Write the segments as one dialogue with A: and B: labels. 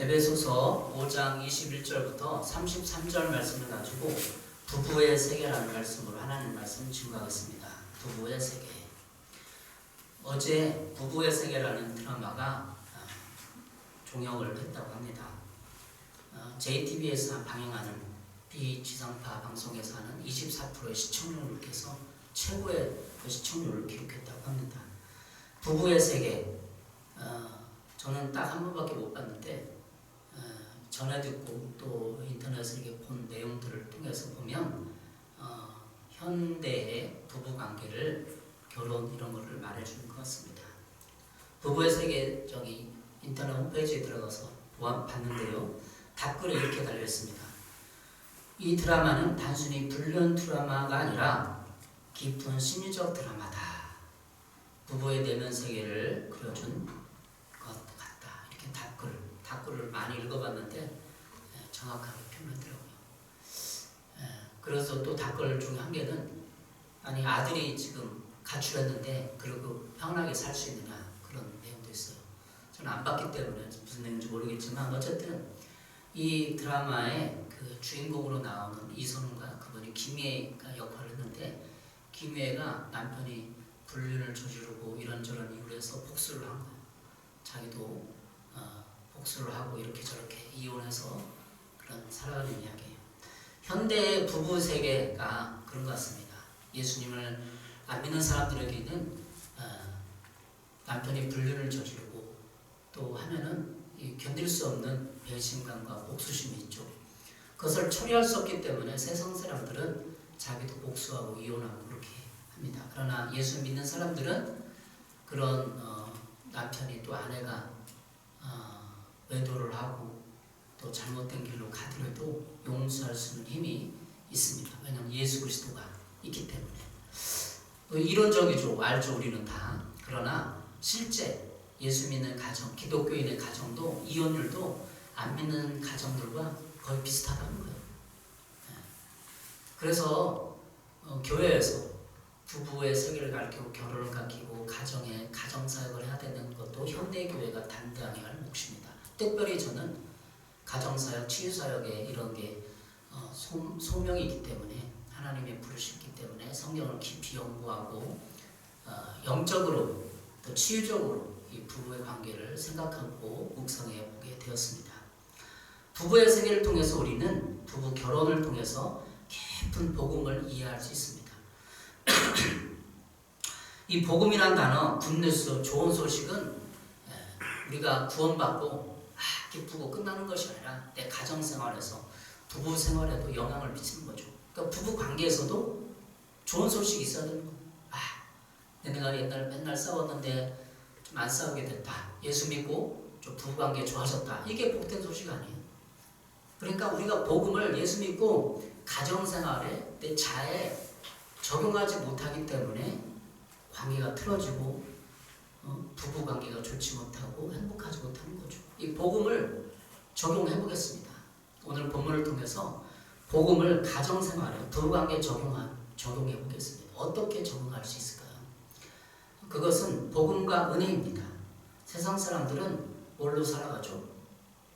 A: 에베소서 5장 21절부터 33절 말씀을 가지고 부부의 세계라는 말씀으로 하나님 말씀을 증거하겠습니다. 부부의 세계. 어제 부부의 세계라는 드라마가 종영을 했다고 합니다. JTBC에서 방영하는 비지상파 방송에서 하는 24%의 시청률을 기록해서 최고의 시청률을 기록했다고 합니다. 부부의 세계. 저는 딱 한 번밖에 못 봤는데 전에 듣고 또 인터넷에서 이렇게 본 내용들을 통해서 보면 현대의 부부 관계를 결혼 이런 거를 말해주는 것 같습니다. 부부의 세계 저기 인터넷 홈페이지에 들어가서 봤는데요. 답글에 이렇게 달려있습니다. 이 드라마는 단순히 불륜 드라마가 아니라 깊은 심리적 드라마다. 부부의 내면 세계를 그려준 것 같다. 이렇게 답글을 많이 읽어봤는데 정확하게 표현하더라고요. 그래서 또 답글 중에 한 개는 아니 아들이 지금 가출했는데 그리고 편하게 살 수 있느냐 그런 내용도 있어요. 저는 안 봤기 때문에 무슨 내용인지 모르겠지만 어쨌든 이 드라마의 그 주인공으로 나오는 이선우가 그분이 김혜가 역할을 했는데 김혜가 남편이 불륜을 저지르고 이런저런 이유로 해서 복수를 한 거예요. 자기도 복수를 하고 이렇게 저렇게 이혼해서 그런 살아가는 이야기예요. 현대의 부부 세계가 그런 것 같습니다. 예수님을 안 믿는 사람들에게는 남편이 불륜을 저지르고 또 하면은 견딜 수 없는 배신감과 복수심이 있죠. 그것을 처리할 수 없기 때문에 세상 사람들은 자기도 복수하고 이혼하고 그렇게 합니다. 그러나 예수 믿는 사람들은 그런 남편이 또 아내가 외도를 하고 또 잘못된 길로 가더라도 용서할 수 있는 힘이 있습니다. 왜냐하면 예수 그리스도가 있기 때문에. 이론적이죠. 알죠. 우리는 다. 그러나 실제 예수 믿는 가정, 기독교인의 가정도 이혼율도 안 믿는 가정들과 거의 비슷하다는 거예요. 그래서 교회에서 부부의 세계를 가르치고 결혼을 가르치고 가정에 가정사역을 해야 되는 것도 현대교회가 담당해야 할 몫입니다. 특별히 저는 가정사역, 치유사역에 이런 게 소명이 있기 때문에 하나님의 부르셨기 때문에 성경을 깊이 연구하고 영적으로 또 치유적으로 이 부부의 관계를 생각하고 묵상해 보게 되었습니다. 부부의 세계를 통해서 우리는 부부 결혼을 통해서 깊은 복음을 이해할 수 있습니다. 이 복음이란 단어, 굿뉴스, 좋은 소식은 우리가 구원받고 기쁘고 끝나는 것이 아니라 내 가정생활에서 부부 생활에도 영향을 미치는 거죠. 그러니까 부부 관계에서도 좋은 소식이 있어야 되는 거예요. 내가 옛날에 맨날 싸웠는데 좀 안 싸우게 됐다. 예수 믿고 좀 부부 관계 좋아졌다. 이게 복된 소식 아니에요. 그러니까 우리가 복음을 예수 믿고 가정생활에 내 자에 적용하지 못하기 때문에 관계가 틀어지고 부부 관계가 좋지 못하고 행복하지 못하는 거죠. 이 복음을 적용해 보겠습니다. 오늘 본문을 통해서 복음을 가정생활에 부부 관계에 적용해 보겠습니다. 어떻게 적용할 수 있을까요? 그것은 복음과 은혜입니다. 세상 사람들은 뭘로 살아가죠?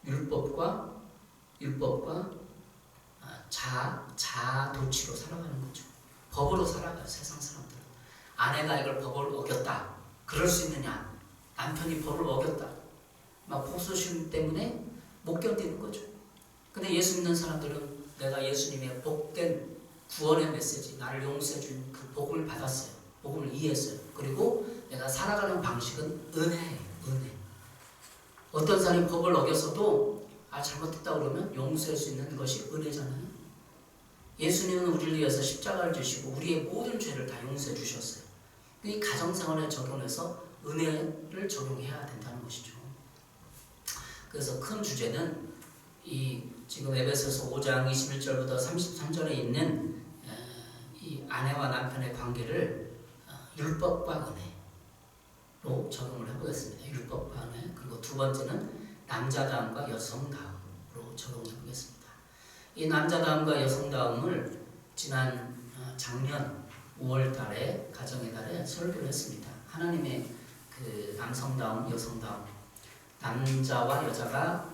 A: 율법과 자아도취로 살아가는 거죠. 법으로 살아가요. 세상 사람들은. 아내가 이걸 법을 어겼다. 그럴 수 있느냐? 남편이 법을 어겼다. 막 복수심 때문에 못 견디는 거죠. 근데 예수 믿는 사람들은 내가 예수님의 복된 구원의 메시지, 나를 용서해 준 그 복음을 받았어요. 복음을 이해했어요. 그리고 내가 살아가는 방식은 은혜예요. 은혜. 어떤 사람이 법을 어겼어도 잘못했다 그러면 용서할 수 있는 것이 은혜잖아요. 예수님은 우리를 위해서 십자가를 지시고 우리의 모든 죄를 다 용서해 주셨어요. 이 가정생활에 적용해서 은혜를 적용해야 된다는 것이죠. 그래서 큰 주제는 이 지금 에베소서 5장 21절부터 33절에 있는 이 아내와 남편의 관계를 율법과 은혜로 적용을 해보겠습니다. 율법과 은혜. 그리고 두 번째는 남자다움과 여성다움으로 적용해 보겠습니다. 이 남자다움과 여성다움을 지난 작년 5월 달에 가정의 달에 설교를 했습니다. 하나님의 그 남성다움, 여성다움, 남자와 여자가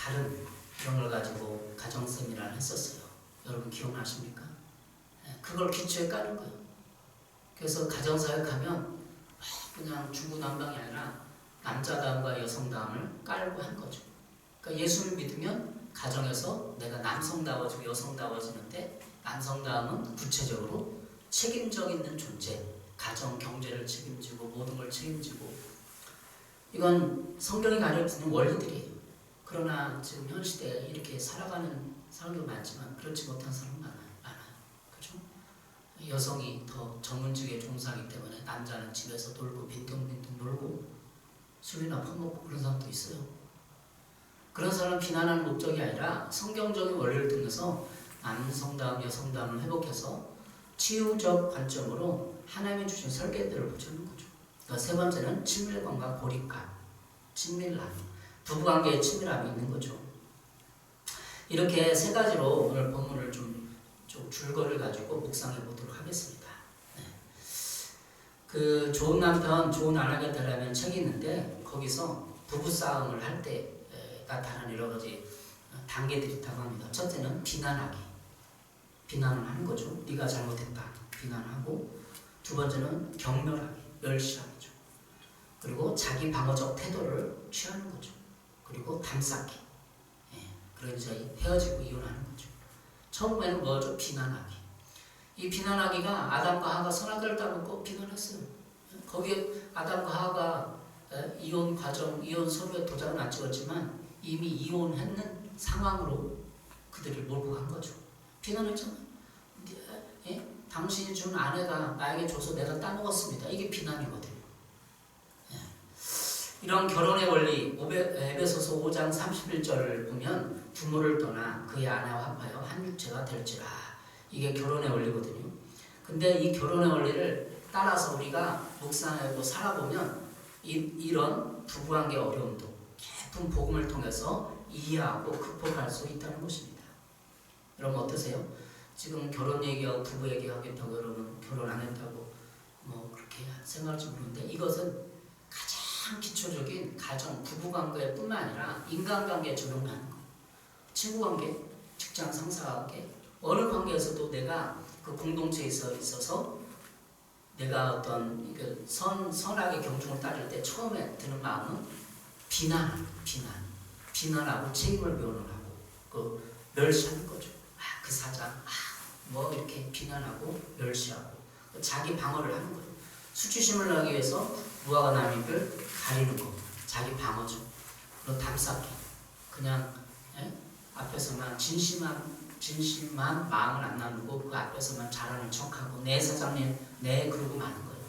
A: 다른 이런 걸 가지고 가정 세미나를 했었어요. 여러분 기억나십니까? 그걸 기초에 까는 거예요. 그래서 가정사역하면 그냥 중구난방이 아니라 남자다움과 여성다움을 깔고 한 거죠. 그러니까 예수를 믿으면 가정에서 내가 남성다워지고 여성다워지는데, 남성다움은 구체적으로 책임져 있는 존재, 가정 경제를 책임지고 모든 걸 책임지고, 이건 성경이 가르치는 원리들이에요. 그러나 지금 현 시대에 이렇게 살아가는 사람도 많지만 그렇지 못한 사람 많아요. 그렇죠? 여성이 더 전문직에 종사하기 때문에 남자는 집에서 놀고 빈둥빈둥 놀고 술이나 퍼먹고 그런 사람도 있어요. 그런 사람 비난하는 목적이 아니라 성경적인 원리를 통해서 남성다움, 여성다움을 회복해서 치유적 관점으로 하나님이 주신 설계들을 보자는 거죠. 그러니까 세 번째는 친밀감과 고립감, 친밀함, 부부관계의 친밀함이 있는 거죠. 이렇게 세 가지로 오늘 본문을 좀 줄거리를 가지고 묵상해 보도록 하겠습니다. 그 좋은 남편, 좋은 아내가 되려면 책이 있는데, 거기서 부부싸움을 할 때 나타나는 여러 가지 단계들이 있다고 합니다. 첫째는 비난하기, 비난을 하는 거죠. 네가 잘못했다, 비난하고. 두 번째는 경멸하기, 멸시하기죠. 그리고 자기 방어적 태도를 취하는 거죠. 그리고 담쌓기, 그래서 헤어지고 이혼하는 거죠. 처음에는 뭐죠? 비난하기. 이 비난하기가 아담과 하와가 선악과를 따먹고 비난했어요. 거기에 아담과 하와가 이혼 과정, 이혼 서류에 도장은 안 찍었지만 이미 이혼했는 상황으로 그들을 몰고 간 거죠. 비난했잖아요. 당신이 준 아내가 나에게 줘서 내가 따먹었습니다. 이게 비난이거든요. 이런 결혼의 원리, 에베소서 5장 31절을 보면 부모를 떠나 그의 아내와 합하여 한 육체가 될지라. 이게 결혼의 원리거든요. 근데 이 결혼의 원리를 따라서 우리가 묵상하고 살아보면 이런 부부관계 어려움도 깊은 복음을 통해서 이해하고 극복할 수 있다는 것입니다. 여러분 어떠세요? 지금 결혼 얘기하고 부부 얘기하겠다고 여러분 결혼 안 했다고 뭐 그렇게 생각할지 모르는데, 이것은 가장 기초적인 가정, 부부관계 뿐만 아니라 인간관계에 적용하는 거예요. 친구관계, 직장 상사관계, 어느 관계에서도 내가 그 공동체에 있어서 내가 어떤 선악의 경중을 따질 때 처음에 드는 마음은 비난하고 책임을 면하고 그 멸시하는 거죠. 그 사장, 뭐 이렇게 비난하고 멸시하고 자기 방어를 하는 거예요. 수치심을 하기 위해서 무화과 나무잎을 가리는 거, 자기 방어죠. 그리고 담쌓기, 그냥 앞에서만 진심만 마음을 안 나누고 그 앞에서만 잘하는 척하고 내 사장님, 그러고 마는 거예요.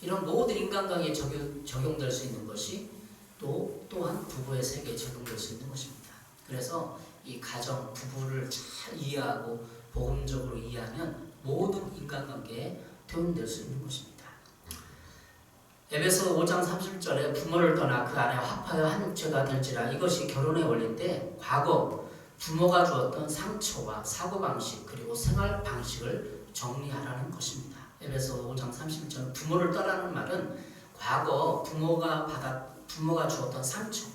A: 이런 모든 인간관계에 적용될 수 있는 것이 또한 부부의 세계에 적용될 수 있는 것입니다. 그래서 이 가정, 부부를 잘 이해하고 복음적으로 이해하면 모든 인간관계에 도움될 수 있는 것입니다. 에베소 5장 30절에 부모를 떠나 그 아내와 합하여 한 육체가 될지라. 이것이 결혼의 원리인데, 과거 부모가 주었던 상처와 사고방식 그리고 생활방식을 정리하라는 것입니다. 에베소 5장 31절 부모를 떠나는 말은 과거 부모가 주었던 상처,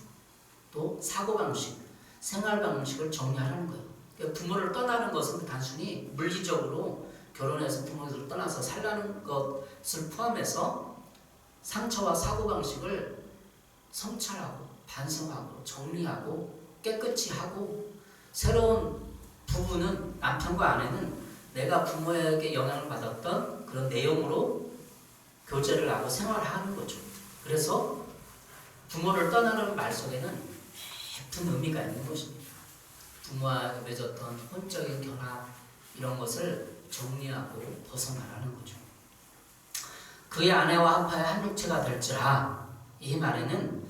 A: 또 사고방식, 생활방식을 정리하라는 거예요. 그러니까 부모를 떠나는 것은 단순히 물리적으로 결혼해서 부모를 떠나서 살라는 것을 포함해서 상처와 사고방식을 성찰하고 반성하고 정리하고 깨끗이 하고, 새로운 부부는, 남편과 아내는 내가 부모에게 영향을 받았던 그런 내용으로 교제를 하고 생활을 하는 거죠. 그래서 부모를 떠나는 말 속에는 깊은 의미가 있는 것입니다. 부모와 맺었던 혼적인 결합, 이런 것을 정리하고 벗어나라는 거죠. 그의 아내와 합하여 한 육체가 될지라. 이 말에는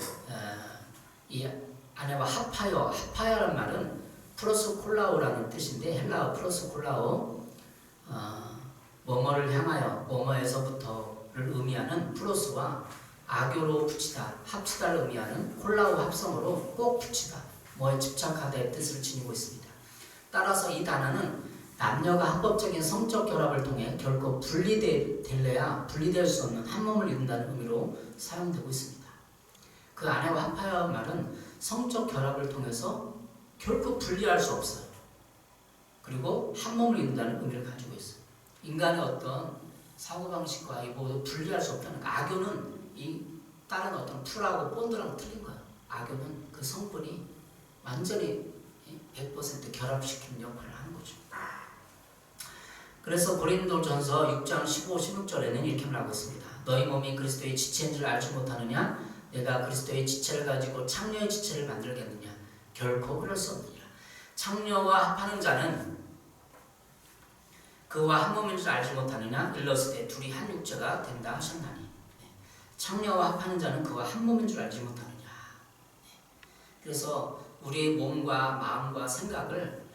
A: 이 아내와 합하여라는 말은 프로스콜라오라는 뜻인데, 헬라어 프로스콜라오, 뭐뭐를 향하여, 뭐뭐에서부터를 의미하는 프로스와 아교로 붙이다, 합치다를 의미하는 콜라오 합성어로 꼭 붙이다, 뭐에 집착하다의 뜻을 지니고 있습니다. 따라서 이 단어는 남녀가 합법적인 성적 결합을 통해 결코 분리될래야 분리될 수 없는 한 몸을 이룬다는 의미로 사용되고 있습니다. 그 아내와 합하여 말은 성적 결합을 통해서 결코 분리할 수 없어요. 그리고 한 몸을 이룬다는 의미를 가지고 있어요. 인간의 어떤 사고방식과 이 모두 분리할 수 없다는 거. 악교는 이 다른 어떤 풀하고 본드랑 틀린 거예요. 악교는 그 성분이 완전히 100% 결합시키는 역할을 하는 거죠. 그래서 고린도전서 6장 15, 16절에는 이렇게 말하고 있습니다. 너희 몸이 그리스도의 지체인 줄 알지 못하느냐? 내가 그리스도의 지체를 가지고 창녀의 지체를 만들겠느냐? 결코 그럴 수 없느니라. 창녀와 합하는 자는 그와 한 몸인 줄 알지 못하느냐? 일러스되 둘이 한 육체가 된다 하셨나니. 창녀와 합하는 자는 그와 한 몸인 줄 알지 못하느냐. 그래서 우리의 몸과 마음과 생각을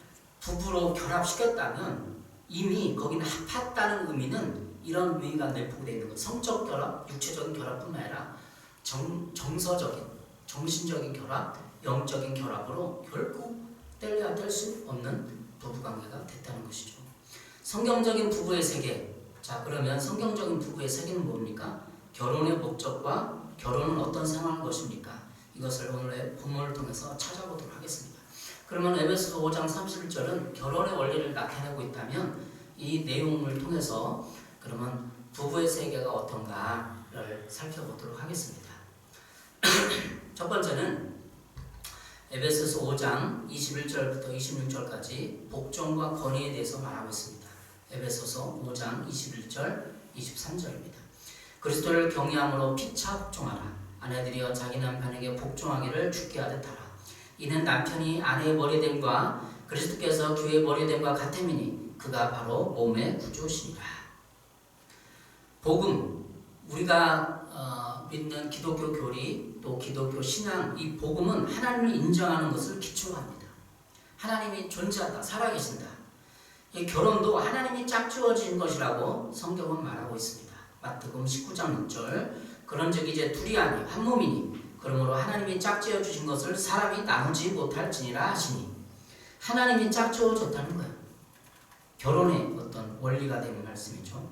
A: 부부로 결합시켰다면 이미 거기는 합했다는 의미는 이런 의미가 내포되어 있는 거예요. 성적 결합, 육체적인 결합뿐만 아니라 정서적인, 정신적인 결합, 영적인 결합으로 결코 뗄래야 뗄 수 없는 부부관계가 됐다는 것이죠. 성경적인 부부의 세계. 자, 그러면 성경적인 부부의 세계는 뭡니까? 결혼의 목적과 결혼은 어떤 생활인 것입니까? 이것을 오늘의 본문을 통해서 찾아보도록 하겠습니다. 그러면 에베소서 5장 31절은 결혼의 원리를 나타내고 있다면 이 내용을 통해서 그러면 부부의 세계가 어떤가를 살펴보도록 하겠습니다. 첫 번째는 에베소서 5장 21절부터 26절까지 복종과 권위에 대해서 말하고 있습니다. 에베소서 5장 21절 23절입니다. 그리스도를 경외함으로 피차 복종하라. 아내들이여 자기 남편에게 복종하기를 주께 하듯 하라. 이는 남편이 아내의 머리됨과 그리스도께서 교회의 머리됨과 같음이니 그가 바로 몸의 구주시니라. 복음, 우리가 믿는 기독교 교리 또 기독교 신앙, 이 복음은 하나님을 인정하는 것을 기초로 합니다. 하나님이 존재한다, 살아계신다. 이 결혼도 하나님이 짝지어진 것이라고 성경은 말하고 있습니다. 마태복음 19장 6절 그런즉 이제 둘이 아니 한 몸이니 그러므로 하나님이 짝지어 주신 것을 사람이 나누지 못할지니라 하시니 하나님이 짝지어 줬다는 거예요. 결혼의 어떤 원리가 되는 말씀이죠.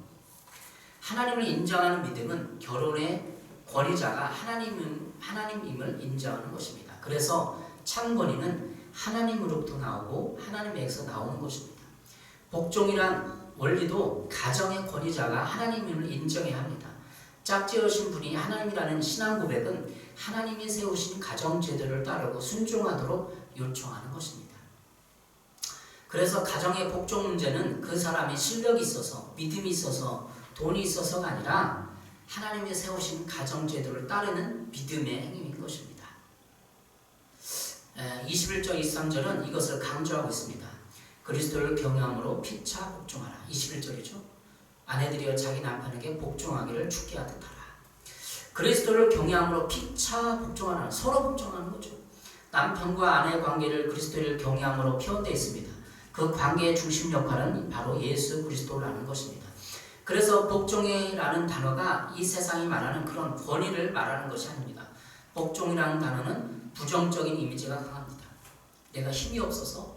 A: 하나님을 인정하는 믿음은 결혼의 권위자가 하나님임을 인정하는 것입니다. 그래서 참 권위는 하나님으로부터 나오고 하나님에게서 나오는 것입니다. 복종이란 원리도 가정의 권위자가 하나님임을 인정해야 합니다. 짝지으신 분이 하나님이라는 신앙 고백은 하나님이 세우신 가정 제도를 따르고 순종하도록 요청하는 것입니다. 그래서 가정의 복종 문제는 그 사람이 실력이 있어서 믿음이 있어서 돈이 있어서가 아니라 하나님이 세우신 가정 제도를 따르는 믿음의 행위인 것입니다. 21절 23절은 이것을 강조하고 있습니다. 그리스도를 경외함으로 피차 복종하라. 21절이죠. 아내들이여 자기 남편에게 복종하기를 주께 하듯 하라. 그리스도를 경외함으로 피차 복종하라. 서로 복종하는 거죠. 남편과 아내의 관계를 그리스도를 경외함으로 표현되어 있습니다. 그 관계의 중심 역할은 바로 예수 그리스도라는 것입니다. 그래서 복종이라는 단어가 이 세상이 말하는 그런 권위를 말하는 것이 아닙니다. 복종이라는 단어는 부정적인 이미지가 강합니다. 내가 힘이 없어서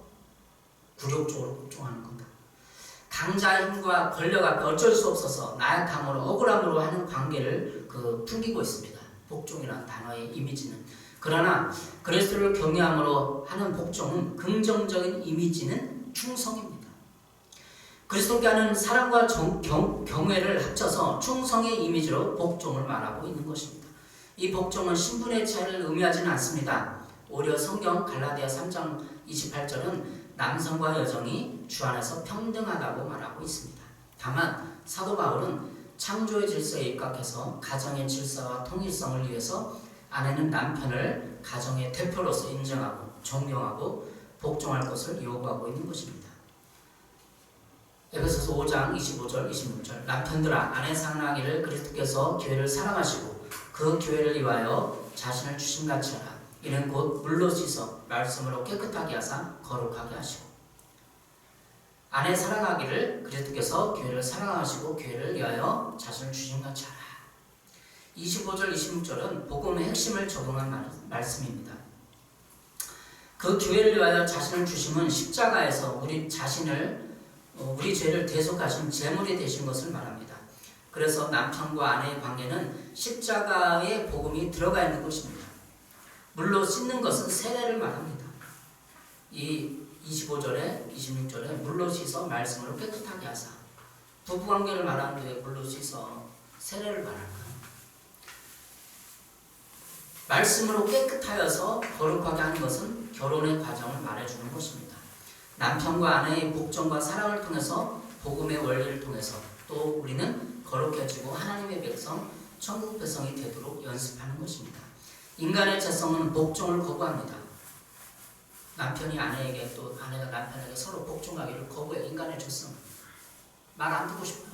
A: 굴욕적으로 복종하는 겁니다. 강자의 힘과 권력 앞에 어쩔 수 없어서 나약함으로 억울함으로 하는 관계를 풍기고 있습니다. 복종이라는 단어의 이미지는. 그러나 그리스도를 경외함으로 하는 복종은 긍정적인 이미지는 충성입니다. 그리스도께 하는 사랑과 경외를 합쳐서 충성의 이미지로 복종을 말하고 있는 것입니다. 이 복종은 신분의 차이를 의미하지는 않습니다. 오히려 성경 갈라디아 3장 28절은 남성과 여성이 주 안에서 평등하다고 말하고 있습니다. 다만 사도 바울은 창조의 질서에 입각해서 가정의 질서와 통일성을 위해서 아내는 남편을 가정의 대표로서 인정하고 존경하고 복종할 것을 요구하고 있는 것입니다. 에베소서 5장 25절 26절 남편들아 아내 사랑하기를 그리스도께서 교회를 사랑하시고 그 교회를 위하여 자신을 주심같이 하라. 이는 곧 물로 씻어 말씀으로 깨끗하게 하사 거룩하게 하시고. 아내 사랑하기를 그리스도께서 교회를 사랑하시고 교회를 위하여 자신을 주심같이 하라. 25절 26절은 복음의 핵심을 적용한 말씀입니다. 그 교회를 위하여 자신을 주심은 십자가에서 우리 죄를 대속하신 제물이 되신 것을 말합니다. 그래서 남편과 아내의 관계는 십자가의 복음이 들어가 있는 것입니다. 물로 씻는 것은 세례를 말합니다. 이 25절에 26절에 물로 씻어 말씀으로 깨끗하게 하사. 부부관계를 말하는 데 물로 씻어 세례를 말할까요? 말씀으로 깨끗하여서 거룩하게 하는 것은 결혼의 과정을 말해주는 것입니다. 남편과 아내의 복종과 사랑을 통해서 복음의 원리를 통해서 또 우리는 거룩해지고 하나님의 백성, 천국 백성이 되도록 연습하는 것입니다. 인간의 죄성은 복종을 거부합니다. 남편이 아내에게 또 아내가 남편에게 서로 복종하기를 거부해. 인간의 죄성. 말 안 듣고 싶어요.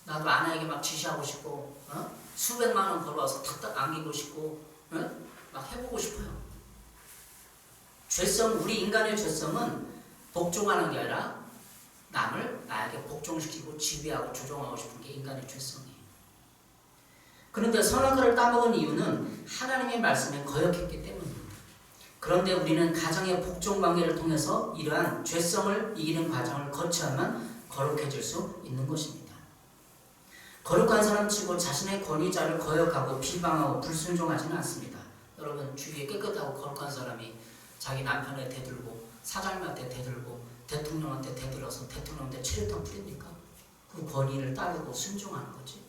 A: 나도 아내에게 막 지시하고 싶고 수백만 원 벌어와서 탁탁 안기고 싶고 막 해보고 싶어요. 죄성, 우리 인간의 죄성은 복종하는 게 아니라 남을 나에게 복종시키고 지배하고 조종하고 싶은 게 인간의 죄성이에요. 그런데 선악과를 따먹은 이유는 하나님의 말씀에 거역했기 때문입니다. 그런데 우리는 가정의 복종 관계를 통해서 이러한 죄성을 이기는 과정을 거쳐야만 거룩해질 수 있는 것입니다. 거룩한 사람치고 자신의 권위자를 거역하고 비방하고 불순종하지는 않습니다. 여러분 주위에 깨끗하고 거룩한 사람이 자기 남편에 대들고 사장님한테 대들고 대통령한테 대들어서 대통령한테 최루탄 뿌립니까? 그 권위를 따르고 순종하는 거지.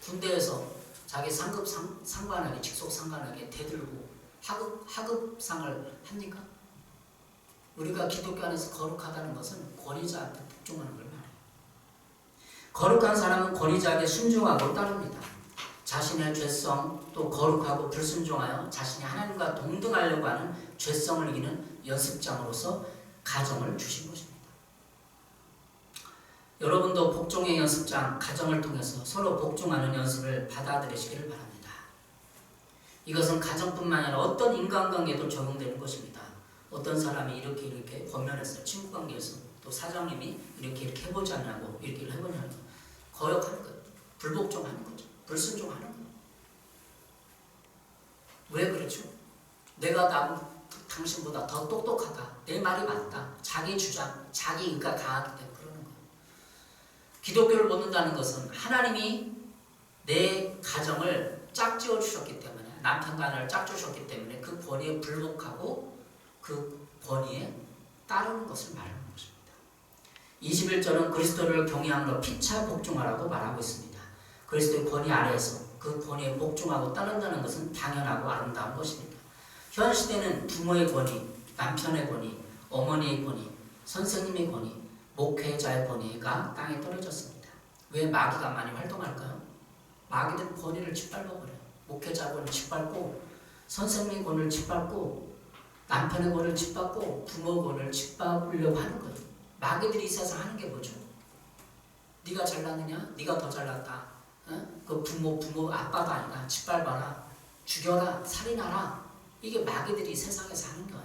A: 군대에서 자기 상급 상관에게 직속 상관에게 대들고 하급상을 합니까? 우리가 기독교 안에서 거룩하다는 것은 권위자한테 복종하는 걸 말해요. 거룩한 사람은 권위자에게 순종하고 따릅니다. 자신의 죄성 또 거룩하고 불순종하여 자신이 하나님과 동등하려고 하는 죄성을 이기는 연습장으로서 가정을 주신 것입니다. 여러분도 복종의 연습장, 가정을 통해서 서로 복종하는 연습을 받아들이시기를 바랍니다. 이것은 가정뿐만 아니라 어떤 인간관계도 적용되는 것입니다. 어떤 사람이 이렇게 권면했어요. 친구관계에서 또 사장님이 이렇게 해보지 않냐고 이렇게 해보냐고 거역하는 거예요. 불복종하는 거죠. 불순종하는 거예요. 왜 그렇죠? 내가 당신보다 더 똑똑하다. 내 말이 맞다. 자기 주장, 자기 의가 강하기 때문에 그러는 거예요. 기독교를 묻는다는 것은 하나님이 내 가정을 짝지어 주셨기 때문에 남편과 아내를 짝주셨기 때문에 그 권위에 불복하고 그 권위에 따르는 것을 말하는 것입니다. 21절은 그리스도를 경외함으로 피차 복종하라고 말하고 있습니다. 그리스도의 권위 아래에서 그 권위에 복종하고 따른다는 것은 당연하고 아름다운 것입니다. 현 시대는 부모의 권위, 남편의 권위, 어머니의 권위, 선생님의 권위, 목회자의 권위가 땅에 떨어졌습니다. 왜 마귀가 많이 활동할까요? 마귀들은 권위를 짓밟아버려요. 목회자 권위를 짓밟고 선생님의 권위를 짓밟고 남편의 권위를 짓밟고 부모 권위를 짓밟으려고 하는 거예요. 마귀들이 이 세상 하는 게 뭐죠? 네가 잘났느냐? 네가 더 잘났다. 그 부모 아빠도 아니다. 짓밟아라. 죽여라. 살인하라. 이게 마귀들이 이 세상에서 하는 거예요.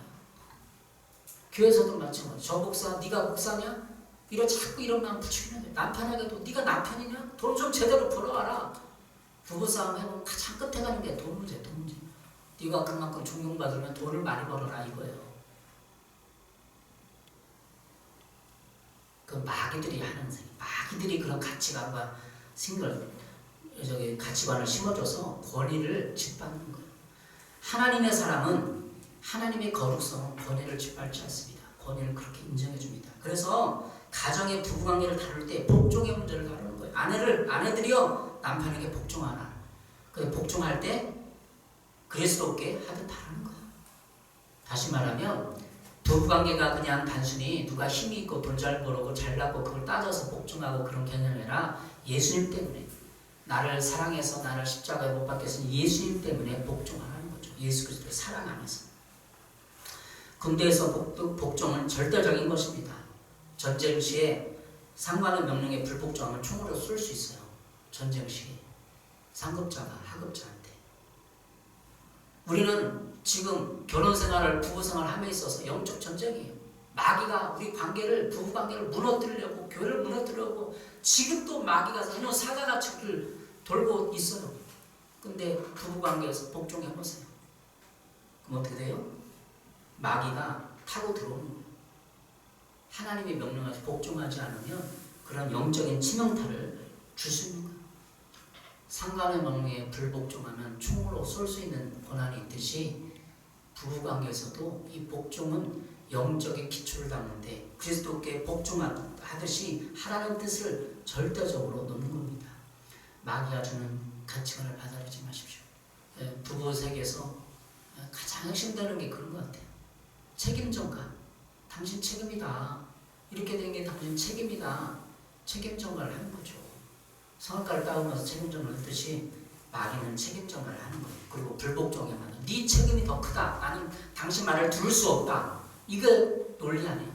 A: 교회에서도 마찬가지. 저 목사, 네가 목사냐? 자꾸 이런 마음 부추기는 거예요. 남편에게도 네가 남편이냐? 돈 좀 제대로 벌어와라. 부부싸움 해보면 가장 끝에 가는 게 돈 문제, 돈 문제. 네가 그만큼 존경받으면 돈을 많이 벌어라 이거예요. 그 마귀들이 하는 생, 마귀들이 그런 가치관과 가치관을 심어줘서 권위를 짓밟는 거예요. 하나님의 사람은 하나님의 거룩성은 권위를 짓밟지 않습니다. 권위를 그렇게 인정해 줍니다. 그래서 가정의 부부관계를 다룰 때 복종의 문제를 다루는 거예요. 아내들이여 남편에게 복종하라. 그 복종할 때 그리스도께 하듯 하라는 거예요. 다시 말하면 부부관계가 그냥 단순히 누가 힘이 있고 돈 잘 벌고 잘났고 그걸 따져서 복종하고 그런 개념이 아니라 예수님 때문에 나를 사랑해서 나를 십자가에 못 박게 하신 예수님 때문에 복종하라는 거죠. 예수 그리스도의 사랑 안에서. 군대에서 복종은 절대적인 것입니다. 전쟁 시에 상관의 명령에 불복종하면 총으로 쏠 수 있어요. 전쟁 시에 상급자가 하급자한테. 우리는 지금 결혼생활을 부부생활을 함에 있어서 영적 전쟁이에요. 마귀가 우리 부부관계를 무너뜨리려고 교회를 무너뜨리려고 지금도 마귀가 전혀 사자같이 우리를 돌고 있어요. 근데 부부관계에서 복종해보세요. 그럼 어떻게 돼요? 마귀가 타고 들어오는 거예요. 하나님의 명령에 복종하지 않으면 그런 영적인 치명타를 줄 수 있는 거예요. 상관의 명령에 불복종하면 총으로 쏠 수 있는 권한이 있듯이 부부관계에서도 이 복종은 영적인 기초를 닦는데 그리스도께 복종하듯이 하라는 뜻을 절대적으로 놓는 겁니다. 마귀가 주는 가치관을 받아들이지 마십시오. 부부 세계에서 가장 힘드는 게 그런 것 같아요. 책임전가. 당신 책임이다. 이렇게 된 게 당신 책임이다. 책임전가를 하는 거죠. 성악가를 따오면서 책임전가를 했듯이 마귀는 책임전가를 하는 거예요. 그리고 불복종에 맞는 네 책임이 더 크다. 나는 당신 말을 들을 수 없다. 이거 논리 아니에요.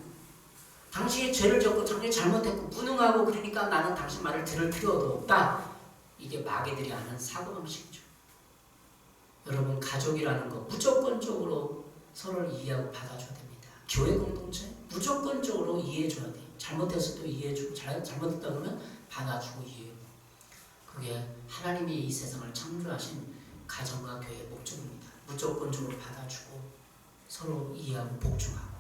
A: 당신이 죄를 졌고 당신이 잘못했고 무능하고 그러니까 나는 당신 말을 들을 필요도 없다. 이게 마귀들이 하는 사고방식이죠. 여러분 가족이라는 거 무조건적으로 서로를 이해하고 받아줘야 됩니다. 교회 공동체 무조건적으로 이해해줘야 돼요. 잘못했어도 이해해주고 잘못했다 그러면 받아주고 이해해주고 그게 하나님이 이 세상을 창조하신 가정과 교회의 목적입니다. 무조건적으로 받아주고 서로 이해하고 복종하고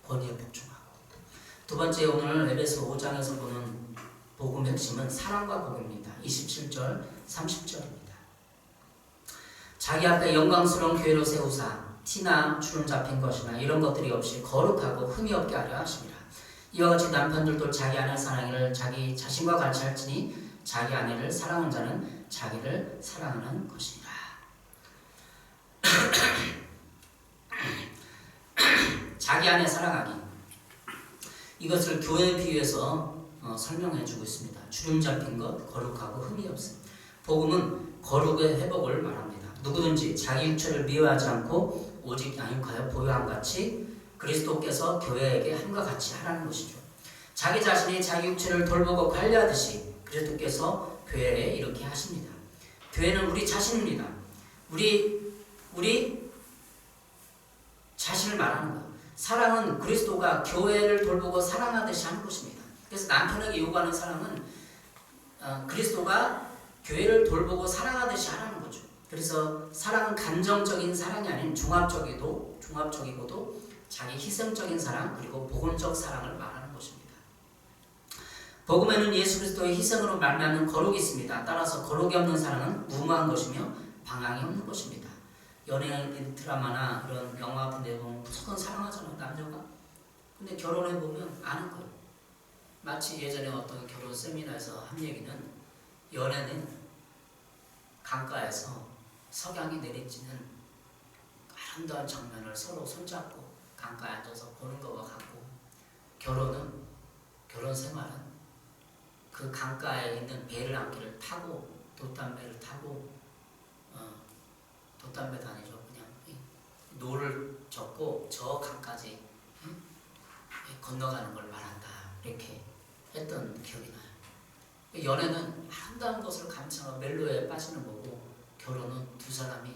A: 권위에 복종하고 두 번째 오늘 에베소 5장에서 보는 복음 핵심은 사랑과 복입니다. 27절 30절입니다. 자기 앞에 영광스러운 교회로 세우사 티나 주름 잡힌 것이나 이런 것들이 없이 거룩하고 흠이 없게 하려 하심이라. 이와 같이 남편들도 자기 아내 사랑을 자기 자신과 같이 할지니 자기 아내를 사랑하는 자는 자기를 사랑하는 것이니라. 자기 아내 사랑하기. 이것을 교회에 비유해서 설명해 주고 있습니다. 주름 잡힌 것, 거룩하고 흠이 없음. 복음은 거룩의 회복을 말합니다. 누구든지 자기 육체를 미워하지 않고 오직 양육하여 보유함 같이 그리스도께서 교회에게 함과 같이 하라는 것이죠. 자기 자신이 자기 육체를 돌보고 관리하듯이 그리스도께서 교회에 이렇게 하십니다. 교회는 우리 자신입니다. 우리 자신을 말하는 거예요. 사랑은 그리스도가 교회를 돌보고 사랑하듯이 하는 것입니다. 그래서 남편에게 요구하는 사랑은 그리스도가 교회를 돌보고 사랑하듯이 하라는 거죠. 그래서 사랑은 감정적인 사랑이 아닌 종합적이고도 자기 희생적인 사랑 그리고 복음적 사랑을 말하는 것입니다. 복음에는 예수 그리스도의 희생으로 말미암는 거룩이 있습니다. 따라서 거룩이 없는 사랑은 무모한 것이며 방향이 없는 것입니다. 연예인 드라마나 이런 영화 같은 데 보면 무조건 사랑하잖아요, 남녀가. 근데 결혼해보면 아는 거예요. 마치 예전에 어떤 결혼 세미나에서 한 얘기는 연애는 강가에서 석양이 내리쬐는 아름다운 장면을 서로 손잡고 강가에 앉아서 보는 것과 같고 결혼 생활은 그 강가에 있는 배를 안기를 타고 돛담배를 타고 돛담배도 아니죠. 그냥 노를 젓고 저 강까지 건너가는 걸 말한다. 이렇게 했던 기억이 나요. 연애는 아름다운 것을 감상하고 멜로에 빠지는 거고 결혼은 두 사람이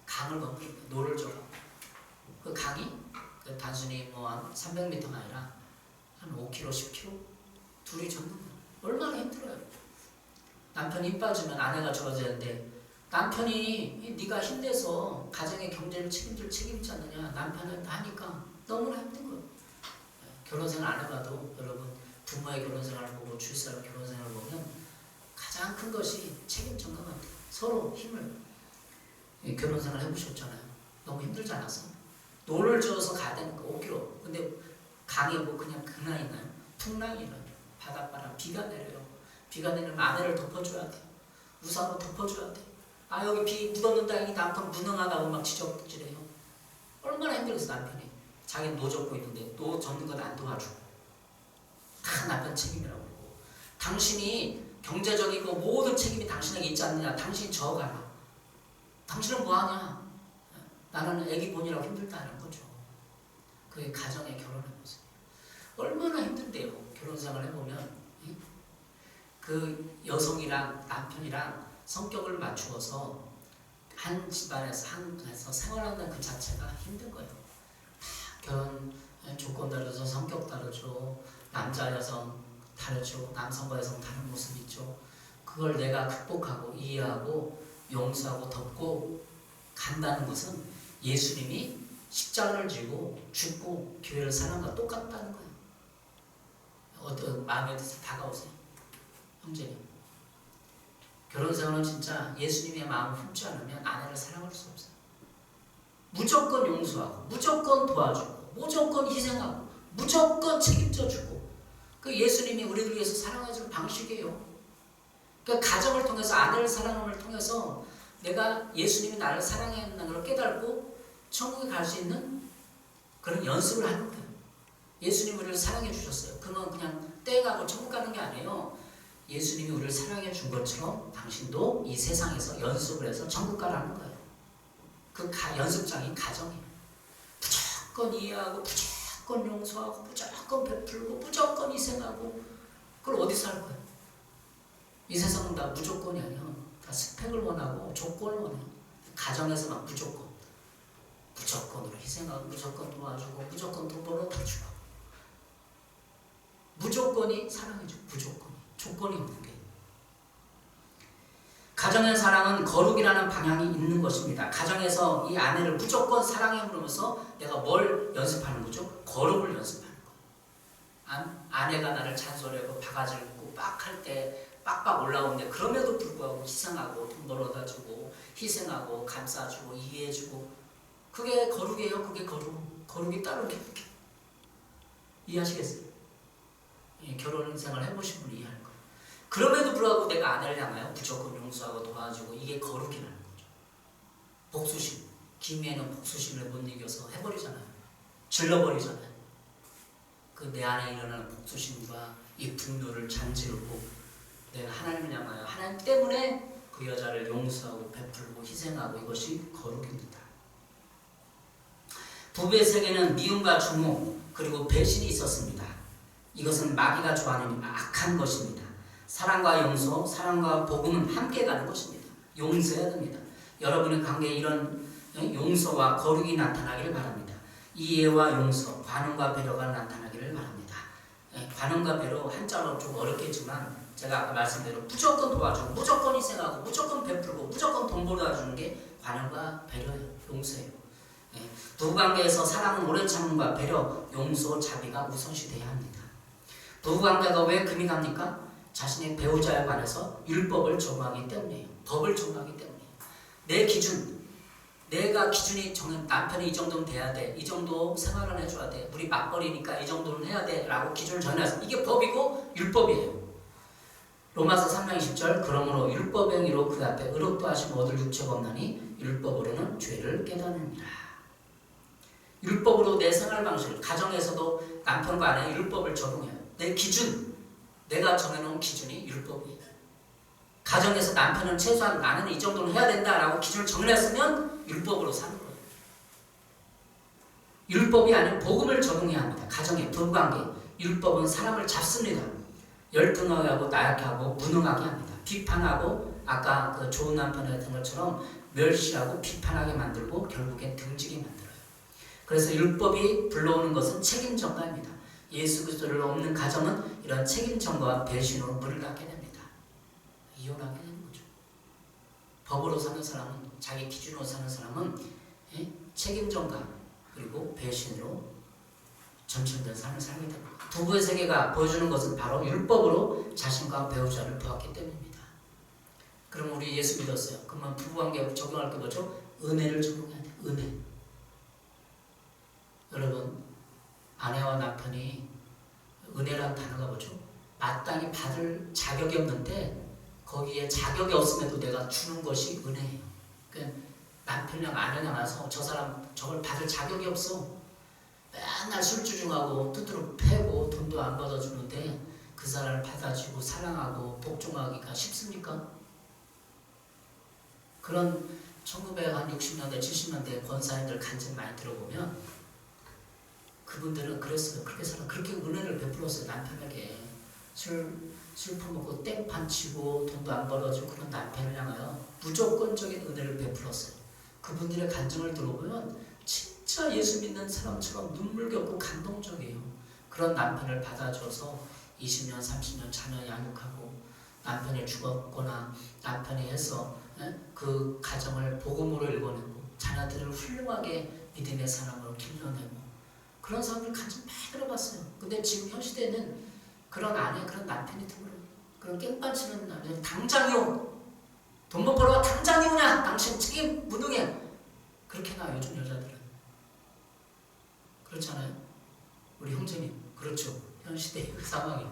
A: 강을 건너는 거예요. 노를 져가고 그 강이 단순히 뭐 300m가 아니라 한 5km, 10km 둘이 젓는 거예요. 얼마나 힘들어요. 남편이 힘 빠지면 아내가 좋아지는데 남편이 네가 힘내서 가정의 경제를 책임질 책임 있지 않느냐. 남편은 하니까 너무나 힘든 거예요. 결혼생활 안 해봐도 여러분 부모의 결혼생활을 보고 주위사람 결혼생활을 보면 가장 큰 것이 책임 전가 같아요. 서로 힘을 결혼생활 해보셨잖아요. 너무 힘들지 않았어요? 노를 저어서 가야 되는 거 5km. 근데 강에 뭐 그냥 그나 있나요? 풍랑이 일어나요. 바닷바람 비가 내려요. 비가 내리면 아내를 덮어줘야 돼요. 우산으로 덮어줘야 돼요. 아 여기 비 묻었는다. 이 남편 무능하다고 막 지적질해요. 얼마나 힘들겠어 남편이. 자기는 노 젓고 있는데 노 젓는 건 안 도와주고 다 남편 책임이라고 그러고 당신이 경제적이고 모든 책임이 당신에게 있지 않느냐. 당신이 저어가라. 당신은 뭐하냐. 나는 애기 보느라고 힘들다 이런 거죠. 그게 가정의 결혼의 모습. 얼마나 힘든데요. 결혼생활 해보면 그 여성이랑 남편이랑 성격을 맞추어서 한 집안에서 생활하는 그 자체가 힘든 거예요. 결혼 조건 다르죠. 성격 다르죠. 남자 여성 다르죠. 남성과 여성 다른 모습이 있죠. 그걸 내가 극복하고 이해하고 용서하고 덮고 간다는 것은 예수님이 십자가를 지고 죽고 교회를 사랑과 똑같다는 거예요. 어떤 마음에 드서 다가오세요. 형제님. 결혼생활은 진짜 예수님의 마음을 품지 않으면 아내를 사랑할 수 없어요. 무조건 용서하고 무조건 도와주고 무조건 희생하고 무조건 책임져주고 그 예수님이 우리를 위해서 사랑해주는 방식이에요. 그러니까 가정을 통해서 아내를 사랑함을 통해서 내가 예수님이 나를 사랑한다는 걸 깨닫고 천국에 갈 수 있는 그런 연습을 하는 거예요. 예수님이 우리를 사랑해 주셨어요. 그건 그냥 떼가고 천국 가는 게 아니에요. 예수님이 우리를 사랑해 준 것처럼 당신도 이 세상에서 연습을 해서 천국 가라는 거예요. 그 연습장이 가정이에요. 무조건 이해하고 무조건 용서하고 무조건 베풀고 무조건 희생하고 그걸 어디서 할 거예요? 이 세상은 다 무조건이 아니야. 다 스펙을 원하고 조건을 원해요. 가정에서만 무조건으로 희생하고 무조건 도와주고 무조건 돈 벌어 다 주고 무조건이 사랑이죠. 무조건이. 조건이 없는 게. 가정의 사랑은 거룩이라는 방향이 있는 것입니다. 가정에서 이 아내를 무조건 사랑해 부르면서 내가 뭘 연습하는 거죠? 거룩을 연습하는 거예요. 아내가 나를 잔소리하고 바가지를 굽고 빡 할 때 빡빡 올라오는데 그럼에도 불구하고 희생하고 돈 벌어다 주고 희생하고 감싸주고 이해해주고 그게 거룩이에요. 그게 거룩. 거룩이 따로 이렇게 이해하시겠어요? 예, 결혼 생활 해보신 분이 이해할 거예요. 그럼에도 불구하고 내가 아내를 향하여 무조건 용서하고 도와주고 이게 거룩이라는 거죠. 복수심. 김해는 복수심을 못 이겨서 해버리잖아요. 질러버리잖아요. 그 내 안에 일어나는 복수심과 이 분노를 잠재우고 내가 하나님을 향하여 하나님 때문에 그 여자를 용서하고 베풀고 희생하고 이것이 거룩입니다. 부부의 세계는 미움과 증오 그리고 배신이 있었습니다. 이것은 마귀가 좋아하는 악한 것입니다. 사랑과 용서, 사랑과 복음은 함께 가는 것입니다. 용서해야 됩니다. 여러분의 관계에 이런 용서와 거룩이 나타나기를 바랍니다. 이해와 용서, 관용과 배려가 나타나기를 바랍니다. 관용과 배려 한자로 좀 어렵겠지만 제가 아까 말씀대로 무조건 도와주고 무조건 희생하고 무조건 베풀고 무조건 돈 벌어주는 게 관용과 배려예요. 용서예요. 부부관계에서 사랑은 오래 참음과 배려, 용서, 자비가 우선시돼야 합니다. 부부관계가 왜 금이 갑니까? 자신의 배우자에 관해서 율법을 적용하기 때문이에요. 법을 적용하기 때문이에요. 내 기준, 내가 기준이 정한 남편이 이 정도는 돼야 돼. 이 정도 생활을 해줘야 돼. 우리 맞벌이니까 이 정도는 해야 돼. 라고 기준을 정해서 이게 법이고 율법이에요. 로마서 3장 20절 그러므로 율법의 행위로 그 앞에 의롭다 하심 얻을 육체가 없나니 율법으로는 죄를 깨닫느니라. 율법으로 내 생활 방식, 가정에서도 남편과 아내의 율법을 적용해요. 내 기준, 내가 정해놓은 기준이 율법이에요. 가정에서 남편은 최소한 나는 이 정도는 해야 된다라고 기준을 정해놨으면 율법으로 사는 거예요. 율법이 아닌 복음을 적용해야 합니다. 가정의 부부관계, 율법은 사람을 잡습니다. 열등하게 하고 나약하게 하고 무능하게 합니다. 비판하고 아까 그 좋은 남편 같은 것처럼 멸시하고 비판하게 만들고 결국엔 등지게 만들어요. 그래서 율법이 불러오는 것은 책임 전가입니다. 예수 그리스도를 없는 가정은 이런 책임 전가와 배신으로 문을 닫게 됩니다. 이혼하게 되는 거죠. 법으로 사는 사람은 자기 기준으로 사는 사람은 책임 전가 그리고 배신으로 점철된 삶을 살게 됩니다. 부부의 세계가 보여주는 것은 바로 율법으로 자신과 배우자를 보았기 때문입니다. 그럼 우리 예수 믿었어요. 그러면 부부관계 적용할 게 뭐죠? 은혜를 적용해야 돼요. 은혜. 여러분 아내와 남편이 은혜라는 단어가 뭐죠? 마땅히 받을 자격이 없는데 거기에 자격이 없음에도 내가 주는 것이 은혜예요. 그러니까 남편이랑 아내랑 와서 저 사람 저걸 받을 자격이 없어. 맨날 술주중하고 두드러 패고 돈도 안 받아주는데 그 사람을 받아주고 사랑하고 복종하기가 쉽습니까? 그런 1960년대 70년대 권사님들 간증 많이 들어보면 그분들은 그랬어요. 그렇게 살아 그렇게 은혜를 베풀었어요. 남편에게 술 퍼먹고 땡판 치고 돈도 안 벌어주고 그런 남편을 향하여 무조건적인 은혜를 베풀었어요. 그분들의 간증을 들어보면 진짜 예수 믿는 사람처럼 눈물겹고 감동적이에요. 그런 남편을 받아줘서 20년 30년 자녀 양육하고 남편이 죽었거나 남편이 해서 그 가정을 복음으로 읽어내고 자녀들을 훌륭하게 믿음의 사람으로 길러내고 그런 사람들 간증 많이 들어봤어요. 근데 지금 현 시대는 그런 아내 그런 남편이 드물어요. 그런 깽판 치는 남편 당장 이혼 돈 못 벌어 당장 이혼해 당신 책임 무능해 그렇게 나 요즘 여자들은. 그렇잖아요. 우리 형제님. 그렇죠. 현 시대의 그 상황이.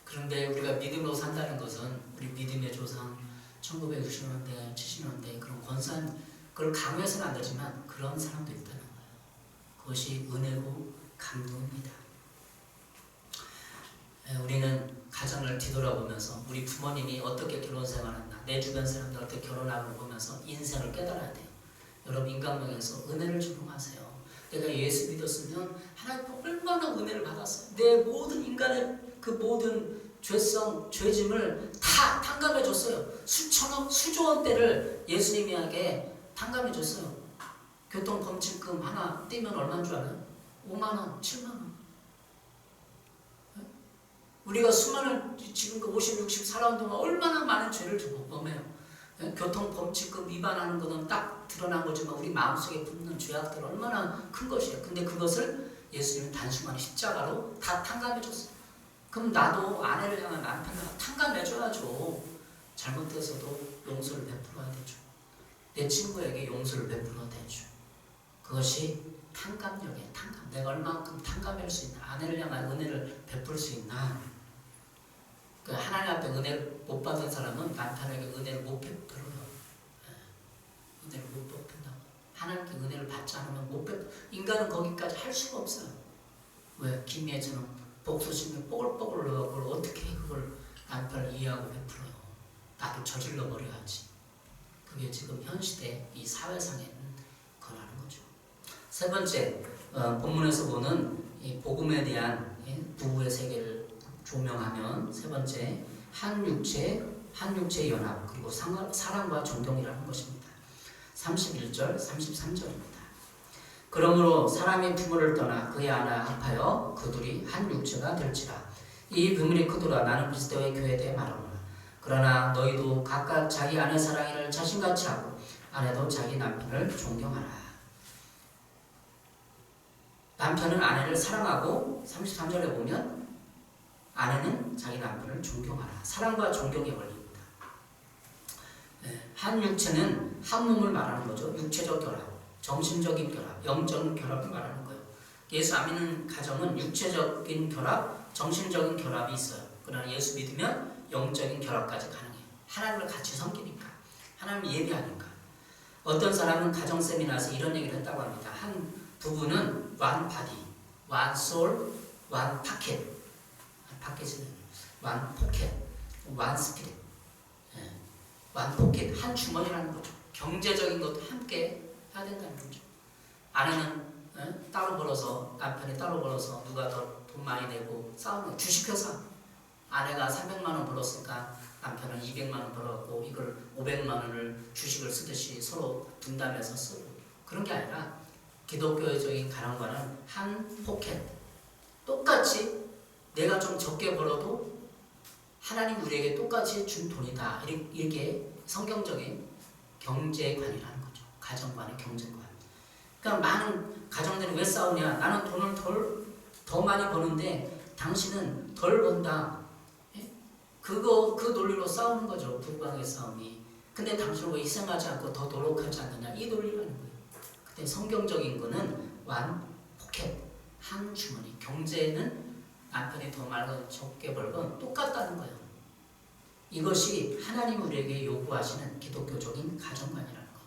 A: 그런데 우리가 믿음으로 산다는 것은 우리 믿음의 조상 1960년대, 70년대 그런 권산 그걸 강요해서는 안 되지만 그런 사람도 있다는 거예요. 그것이 은혜고 감동입니다. 우리는 가정을 뒤돌아보면서 우리 부모님이 어떻게 결혼 생활했나, 내 주변 사람들 어떻게 결혼하고 보면서 인생을 깨달아야 돼요. 여러분 인간관계에서 은혜를 적용하세요. 내가 예수 믿었으면 하나님 얼마나 은혜를 받았어요. 내 모든 인간의 그 모든 죄성, 죄짐을 다 탕감해 줬어요. 수천억, 수조 원대를 예수님에게 탕감해 줬어요. 교통범칙금 하나 떼면 얼마인 줄 알아요? 5만 원, 7만 원. 우리가 수많은 지금 그 50, 60 살아온 동안 얼마나 많은 죄를 범해요. 교통범칙금 위반하는 것은 딱 드러난 거지만 우리 마음속에 붙는 죄악들 얼마나 큰 것이에요. 근데 그것을 예수님은 단순한 십자가로 다 탕감해 줬어요. 그럼 나도 아내를 향한 남편을 탕감해줘야죠. 잘못돼서도 용서를 베풀어야 되죠. 내 친구에게 용서를 베풀어야 되죠. 그것이 탕감력이에요. 탕감. 내가 얼마만큼 탕감할 수 있나. 아내를 향한 은혜를 베풀 수 있나. 그 하나님 앞에 은혜를 못 받은 사람은 남편에게 은혜를 못 베풀어요. 은혜를 못 베푼다고. 하나님께 은혜를 받지 않으면 못 베풀어. 인간은 거기까지 할 수가 없어요. 왜? 김예주는 복수심이 뽀글뽀글 올라가고 그걸 어떻게 그걸 남편을 이해하고 베풀어요. 나도 저질러 버려야지. 그게 지금 현 시대 이 사회상에 거라는 거죠. 세 번째, 본문에서 보는 이 복음에 대한 부부의 세계를 조명하면 세 번째, 한 육체의 연합, 그리고 사랑과 존경이라는 것입니다. 31절, 33절입니다. 그러므로 사람이 부모를 떠나 그의 아내와 합하여 그둘이 한 육체가 될지라. 이 비밀이 크도다. 나는 그리스도의 교회에 대해 말하노라. 그러나 너희도 각각 자기 아내 사랑을 자신같이 하고 아내도 자기 남편을 존경하라. 남편은 아내를 사랑하고 33절에 보면 아내는 자기 남편을 존경하라. 사랑과 존경의 원리입니다. 한 육체는 한 몸을 말하는 거죠. 육체적 결합, 정신적인 결합, 영적인 결합을 말하는 거예요. 예수 안 믿는 가정은 육체적인 결합, 정신적인 결합이 있어요. 그러나 예수 믿으면 영적인 결합까지 가능해요. 하나님을 같이 섬기니까, 하나님을 예배하니까. 어떤 사람은 가정 세미나에서 이런 얘기를 했다고 합니다. 한 부부는 one body, one soul, one pocket. 파켓은 one pocket, one spirit. one pocket, 한 주머니라는 거죠. 경제적인 것도 함께 해야 된다는 거죠. 아내는 따로 벌어서, 남편이 따로 벌어서 누가 더 돈 많이 내고 싸우는 주식회사. 아내가 300만 원 벌었으니까 남편은 200만 원 벌어갖고 이걸 500만 원을 주식을 쓰듯이 서로 분담해서 쓰고. 그런 게 아니라 기독교적인 가정과는 한 포켓. 똑같이 내가 좀 적게 벌어도 하나님 우리에게 똑같이 준 돈이다. 이렇게 성경적인 경제관이라는 거죠. 가정관의 경제관. 그러니까 많은 가정들이 왜 싸우냐. 나는 돈을 더 많이 버는데 당신은 덜 번다. 그 논리로 싸우는 거죠. 부부간의 싸움이. 근데 당신은 왜 희생하지 않고 더 노력하지 않느냐. 이 논리라는 거예요. 근데 성경적인 거는 완 포켓, 한 주머니. 경제는 남편이 더 말건 적게 벌건 똑같다는 거예요. 이것이 하나님 우리에게 요구하시는 기독교적인 가정관이라는 거.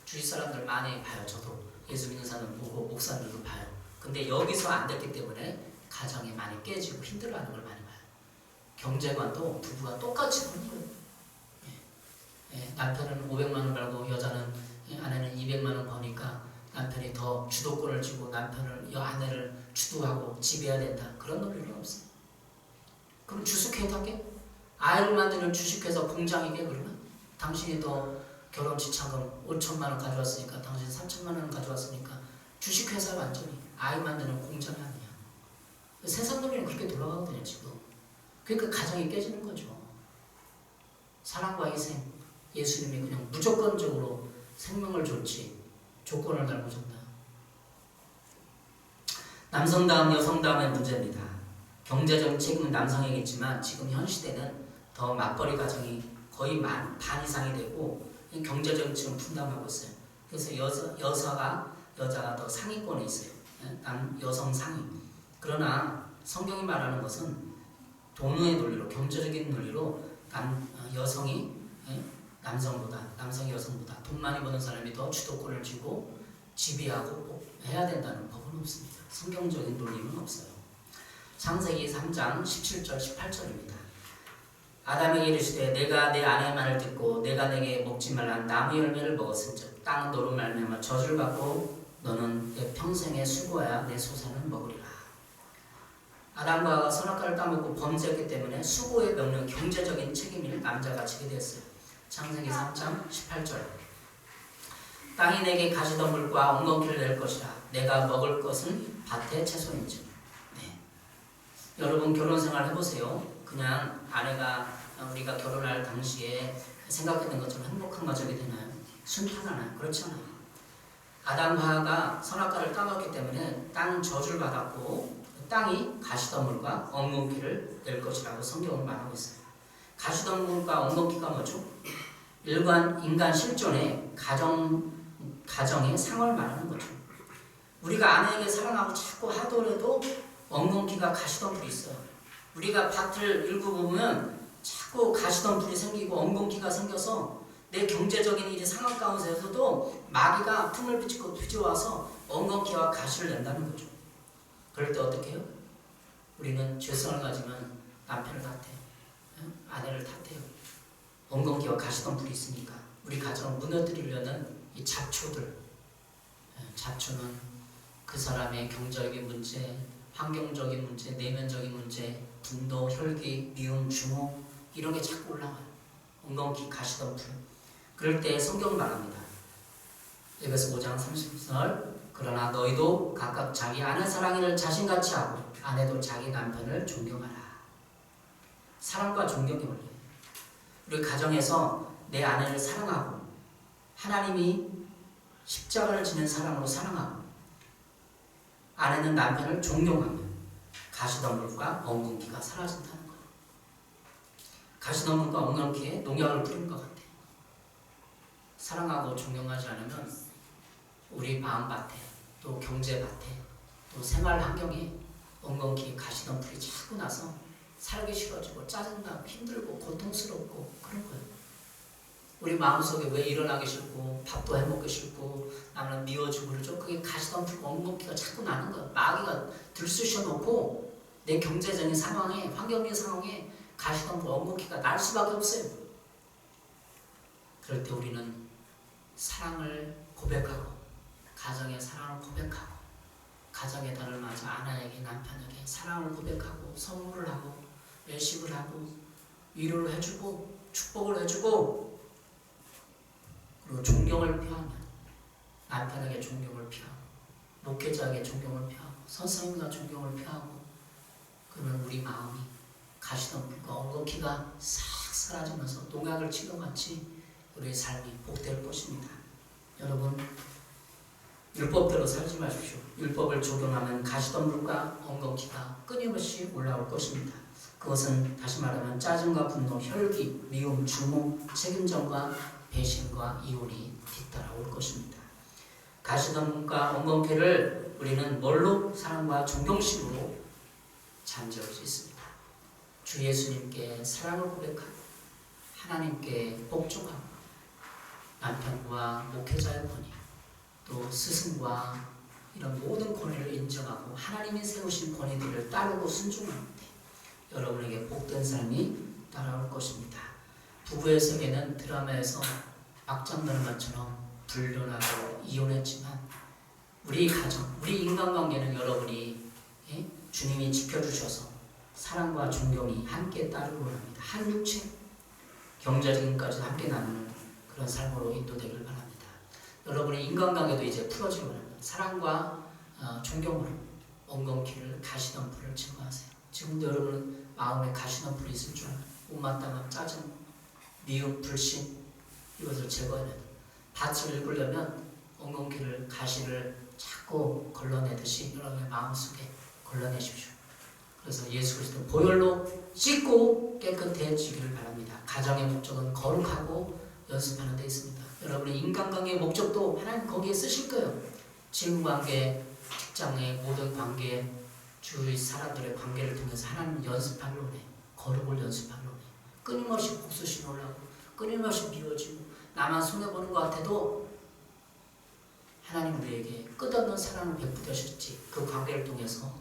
A: 주위 사람들 많이 봐요. 저도 예수 믿는 사람 보고 목사님들도 봐요. 근데 여기서 안 됐기 때문에 가정이 많이 깨지고 힘들어하는 걸 많이 봐요. 경제관도 부부가 똑같이 보는 거예요. 남편은 500만 원 벌고 여자는 아내는 200만 원 버니까 남편이 더 주도권을 쥐고 아내를 주도하고 지배해야 된다. 그런 논리는 없어요. 그럼 주식회사게? 아이를 만드는 주식회사 공장이게 그러면? 당신이 더 결혼 지참금 5천만 원 가져왔으니까 당신 3천만 원 가져왔으니까 주식회사 완전히 아이 만드는 공장이 아니야. 세상 논리는 그렇게 돌아가거든요 지금. 그러니까 가정이 깨지는 거죠. 사랑과 희생, 예수님이 그냥 무조건적으로 생명을 줬지 조건을 달고 줬나. 남성다움 여성다움의 문제입니다. 경제적 책임은 남성에게있지만 지금 현 시대는 더 맞벌이 가정이 거의 반 이상이 되고 경제적인 책임을 분담하고 있어요. 그래서 여자가 더 상위권에 있어요. 여성 상위. 그러나 성경이 말하는 것은 돈의 논리로, 경제적인 논리로 여성이 남성이 여성보다 돈 많이 버는 사람이 더 주도권을 쥐고 지배하고 해야 된다는 법은 없습니다. 성경적인 논리는 없어요. 창세기 3장 17절 18절입니다. 아담에게 이르시되 내가 내 아내의 말을 듣고 내가 내게 먹지 말란 나무 열매를 먹었은즉 땅은 너로 말미암아 저주를 받고 너는 내 평생에 수고하여 내 소산을 먹으리라. 아담과 하와가 선악과를 따먹고 범죄했기 때문에 수고의 명령, 경제적인 책임을 남자가 지게 되었어요. 창세기 3장 18절. 땅이 내게 가시덤불과 엉겅퀴를 낼 것이라. 내가 먹을 것은 밭의 채소인즉. 네. 여러분 결혼생활 해보세요. 그냥 우리가 결혼할 당시에 생각했던 것처럼 행복한 가정이 되나요? 순탄하나요? 그렇지 않아요. 아담과 하와가 선악과를 따먹기 때문에 땅 저주를 받았고 땅이 가시덤불과 엉겅퀴를 낼 것이라고 성경은 말하고 있어요. 가시덤불과 엉겅퀴가 뭐죠? 일반 인간 실존의 가정의 상을 말하는 거죠. 우리가 아내에게 사랑하고 자꾸 하더라도 엉겅퀴가 가시덤불이 있어요. 우리가 밭을 일구보면 자꾸 가시덤불이 생기고 엉겅퀴가 생겨서 내 경제적인 일이 상황 가운데서도 마귀가 틈을 비치고 뒤져와서 엉겅퀴와 가시를 낸다는 거죠. 그럴 때 어떻게 해요? 우리는 죄성을 가지면 남편을 탓해요. 아내를 탓해요. 엉겅퀴와 가시덤불이 있으니까 우리 가정을 무너뜨리려는 이 잡초들, 잡초는 그 사람의 경제적인 문제, 환경적인 문제, 내면적인 문제, 분노, 혈기, 미움, 주목 이런 게 자꾸 올라와요. 엉겅퀴, 가시덤불. 그럴 때 성경 말합니다. 에베소 5장 30절. 그러나 너희도 각각 자기 아내 사랑을 자신같이 하고 아내도 자기 남편을 존경하라. 사랑과 존경이 원리예요. 우리 가정에서 내 아내를 사랑하고 하나님이 십자가를 지는 사랑으로 사랑하고 아내는 남편을 존경하면 가시덤불과 엉겅퀴가 사라진다는 거예요. 가시덤불과 엉겅퀴에 농약을 뿌린 것 같아요. 사랑하고 존경하지 않으면 우리 마음밭에 또 경제밭에 또 생활 환경에 엉겅퀴 가시덤불이 자꾸 나서 살기 싫어지고 짜증나고 힘들고 고통스럽고 그런 거예요. 우리 마음속에 왜 일어나기 싫고 밥도 해먹기 싫고 나는 미워지고 그러죠. 그게 가시덤불 엉겅퀴가 자꾸 나는 거예요. 마귀가 들쑤셔 놓고 내 경제적인 상황에 환경적인 상황에 가시덤불 엉겅퀴가 날 수밖에 없어요. 그럴 때 우리는 사랑을 고백하고 가정의 사랑을 고백하고 가정의 달을 맞아 아내에게 남편에게 사랑을 고백하고 선물을 하고 외식을 하고 위로를 해주고 축복을 해주고 그리고 존경을 표하면 남편에게 존경을 표하고 목회자에게 존경을 표하고 선생님과 존경을 표하고 그러면 우리 마음이 가시덤불과 엉겅퀴가 싹 사라지면서 농약을 치고 같이 우리의 삶이 복될 것입니다. 여러분 율법대로 살지 마십시오. 율법을 적용하면 가시덤불과 엉겅퀴가 끊임없이 올라올 것입니다. 그것은 다시 말하면 짜증과 분노, 혈기, 미움, 주목, 책임전과 배신과 이혼이 뒤따라올 것입니다. 가시덤불과 엉겅퀴를 우리는 뭘로? 사랑과 존경심으로 잠재울 수 있습니다. 주 예수님께 사랑을 고백하고 하나님께 복종하고 남편과 목회자의 권위 또 스승과 이런 모든 권위를 인정하고 하나님이 세우신 권위들을 따르고 순종하는 데 여러분에게 복된 삶이 따라올 것입니다. 부부의 세계는 드라마에서 막장 드라마처럼 불륜하고 이혼했지만 우리 가정, 우리 인간관계는 여러분이 주님이 지켜주셔서 사랑과 존경이 함께 따르고 합니다. 한 육체, 경제적인 것까지 함께 나누는 그런 삶으로 인도되길 바랍니다. 여러분의 인간관계도 이제 풀어지고 합니다. 사랑과 존경으로 엉겅퀴를 가시덤불을 제거하세요. 지금도 여러분 마음에 가시덤불이 있을 줄 알아요. 못마땅함, 짜증, 미움, 불신 이것을 제거해야 돼요. 밭을 일구려면 엉겅퀴를 가시를 자꾸 걸러내듯이 여러분의 마음속에 걸러내십시오. 그래서 예수 그리스도 보혈로 씻고 깨끗해지기를 바랍니다. 가정의 목적은 거룩하고 연습하는 데 있습니다. 여러분의 인간관계의 목적도 하나님 거기에 쓰실 거예요. 지인관계, 직장의 모든 관계, 주위 사람들의 관계를 통해서 하나님 연습하려 해. 거룩을 연습하려 해. 끊임없이 복수심 올라오고 끊임없이 미워지고 나만 손해보는 것 같아도 하나님 우리에게 끝없는 사랑을 베푸셨지. 그 관계를 통해서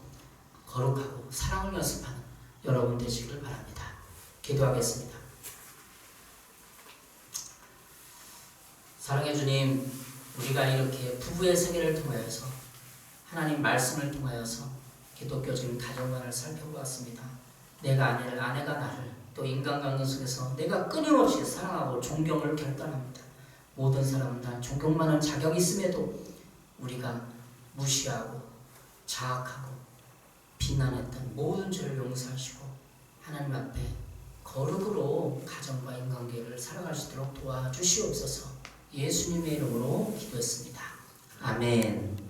A: 거룩하고 사랑을 연습하는 여러분 되시길 바랍니다. 기도하겠습니다. 사랑해 주님, 우리가 이렇게 부부의 세계를 통하여서 하나님 말씀을 통하여서 기독교적인 가정관을 살펴보았습니다. 내가 아내를, 아내가 나를, 또 인간관계 속에서 내가 끊임없이 사랑하고 존경을 결단합니다. 모든 사람은 다 존경받는 자격이 있음에도 우리가 무시하고 자학하고 비난했던 모든 죄를 용서하시고 하나님 앞에 거룩으로 가정과 인간관계를 살아갈 수 있도록 도와주시옵소서. 예수님의 이름으로 기도했습니다. 아멘.